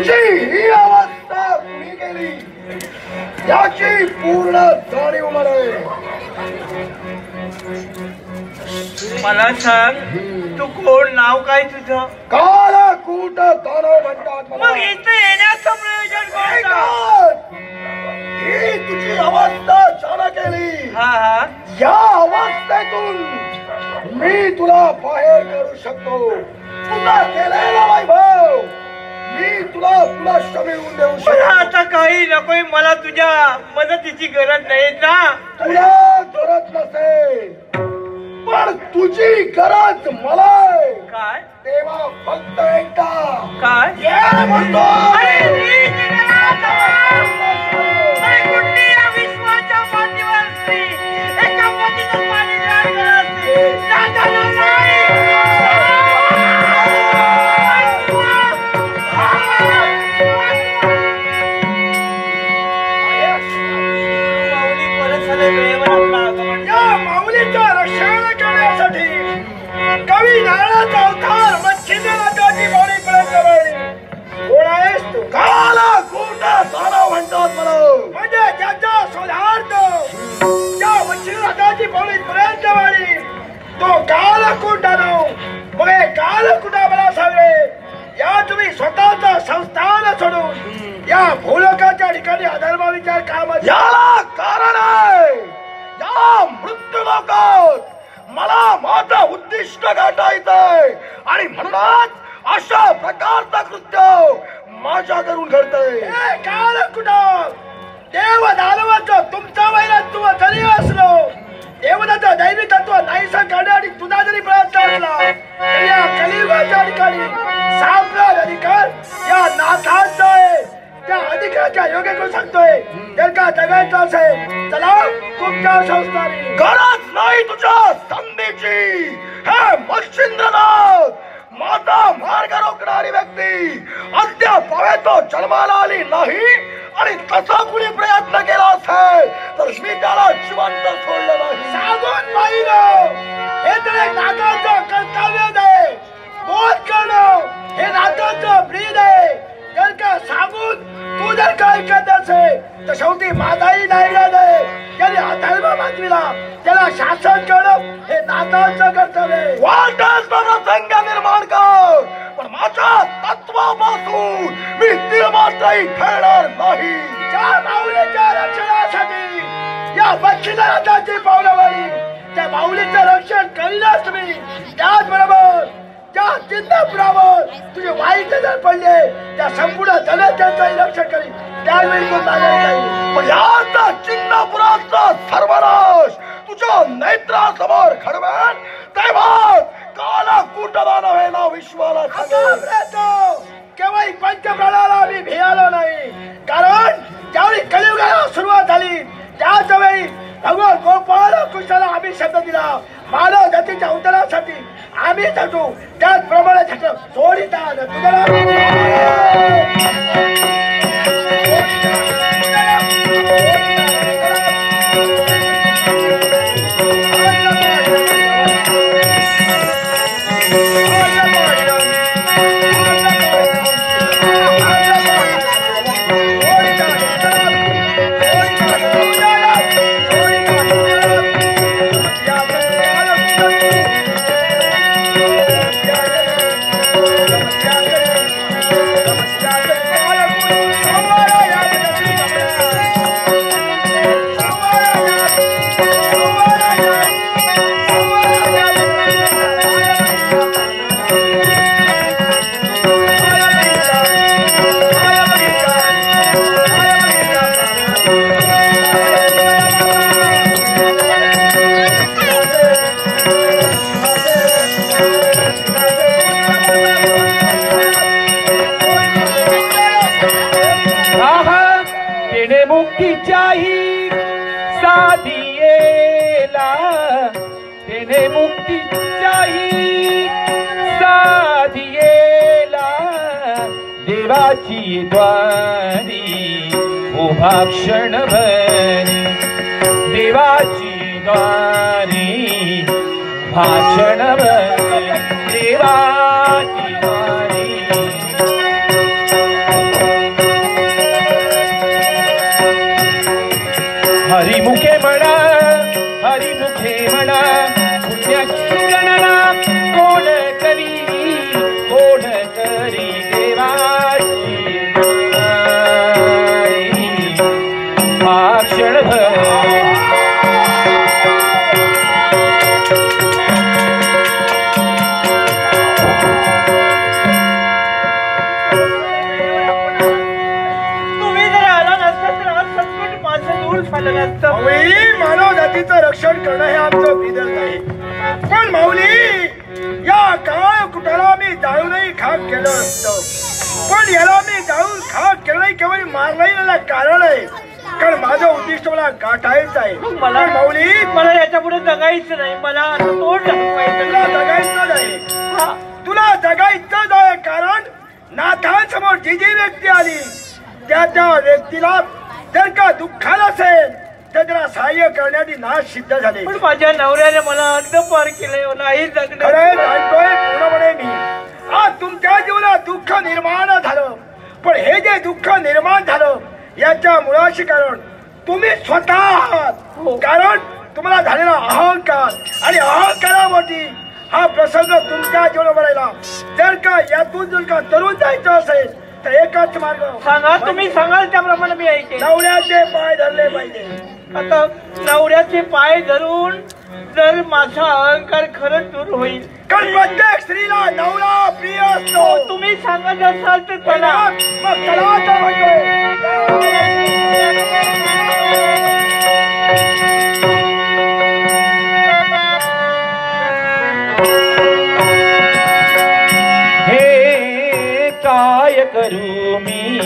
तुझी ही अवस्था कुणी केली याची पूर्ण जाणीव मला मला सांग, तू कोण, नाव काय तुझं? कालकूट दानव म्हणतात. मग इथे येण्याचं प्रयोजन काय? ही तुझी अवस्था जाण केली. या अवस्थेतून मी तुला बाहेर काढू शकतो. तुला केलेला वैभव मी तुला पुनश्च मिळवून देऊ शकतो. आता काही नकोय, मला तुझ्या मदतीची गरज नाही ना. तुला गरज नसेल, पण तुझी गरज मला काय? तेव्हा फक्त एकदा काय ये म्हणतो. विश्वाच्या पाठीवर एका पतीचं पाणी माऊलीचं रक्षण करण्यासाठी कवी नारायणाचा अवतार मच्छिंद्रनाथाची बाणीपर्यंत वळली. कोण आहेस तू? कालकूट दानव म्हणतात मला. म्हणजे ज्याचा शोधार्थ त्या मच्छिंद्रनाथाची बाणीपर्यंत वळली तो कालकूट दानव. मग हे कालकूट मला सांगे, या तुम्ही स्वतःचं संस्थान सोडून या भूलोकाच्या ठिकाणी अधर्म विचार काम याला कारण आहे. या मृत्यू लोकात मला माझं उद्दिष्ट गाठायचंय आणि म्हणूनच अशा प्रकारचं कृत्य माझ्याकडून घडतंय. कालकूट देव दानवाचं तुमचं वैरत्व जरी असलो, देवताचं दैवी तत्व नाहीसं करण्यासाठी तुझा जरी प्रयत्न असला तरी या कलियुगाच्या ठिकाणी साम्राज्य अधिकार या नाथांचा आहे. त्या अधिकाराच्या योग्य सांगतोय. जर का जगायचं असेल चला तुमच्या संस्थानी. गरज नाही तुझ्या संधीची. हे मच्छिंद्रनाथ माझा मार्ग रोखणारी व्यक्ती अद्याप तो जन्माला आली नाही आणि तसा कुणी प्रयत्न केला असेल तर मी त्याला जिवंत सोडलं नाही. सांगून पाहिलं हे तर एक नाथाचं कर्तव्य आहे. बोध करणं हे नाथाचं ब्रीद आहे. जर का सांगून तू जर का ऐकत असेल तर शेवटी माझाही नाही आहे. ज्याने अधर्म माजविला त्याला शासन करणं हे नाथांचं कर्तव्य आहे. वाटच प्रसंग निर्माण कर, पण माझ्या तत्वापासून मी तीळ मात्रही खेळणार नाही. ज्या माऊलीच्या रक्षणासाठी या मच्छिंद्रनाथाची पावलावली त्या माऊलीचं रक्षण करीनच तुम्ही. त्याचबरोबर ज्या चिंतापुरावर तुझे वाईट नजर पडले त्या संपूर्ण जनतेचंही रक्षण करीन. त्यावेळी तो नाही. पण याचा चिंतापुराचा सर्वनाश तुझ्या नेत्रासमोर घडवेल तेव्हा कालकूट दानव हे नाव विश्वाला केव्हा पंचप्राणाला मी भियालो नाही. कारण ज्यावेळी कलियुगाला सुरुवात झाली त्याच वेळी भगवान गोपाळ कृष्णाला आम्ही शब्द दिला मानव जातीच्या उद्धारासाठी आम्ही झटू. त्याचप्रमाणे झटलं सोडिता मुक्तीच्याही साधियेला तेने मुक्तीच्याही साधियेला देवाची द्वारी उभा क्षणभरी. देवाची द्वारी उभा क्षणभरी. देवाची द्वारी वाटत असतं. माऊली, मानव जातीचं रक्षण करणं हे आमचं बिदल आहे. पण माऊली, या काळ कुटाला मी जाळूनही खाक केलं असतं, पण याला मी जाळून खाक केलं नाही, केवळ मारलंही याला कारण आहे. कारण माझं उद्दिष्ट मला गाठायचं आहे. मला माऊली, मला याच्या पुढे जगायचं नाही. मला आता तोंड दाखवायचं. तुला जगायचं आहे, हा. तुला जगायचंच आहे. कारण नाथांसमोर जी जी व्यक्ती आली त्या व्यक्तीला जर का दुःखाला असेल तर त्याला सहाय्य करण्याची नाश सिद्ध झाले. पण माझ्या नवऱ्याने मला पार केलंय. नाही जगणं. अरे जाणतोय पूर्णपणे मी. आज तुमच्या जीवनात दुःख निर्माण झालं, पण हे जे दुःख निर्माण झालं याच्या मुळाशी कारण तुम्ही स्वतः आहात. कारण तुम्हाला झालेला अहंकार आणि अहंकारावरती हा प्रसंग तुमच्या जीवनावर राहिला. जर का यातून जर का तरुण जायचं असेल तर एकच मार्ग. सांगा, तुम्ही सांगाल त्याप्रमाणे मी ऐकेन. नवऱ्याचे पाय धरले पाहिजे. आता नवऱ्याचे पाय धरून जर माझा अहंकार खरंच दूर होईल. कारण प्रत्येक स्त्रीला नवरा प्रिय असतो. तुम्ही सांगत असाल तर चला. मग चला आता म्हणतोय. हे काय करू मी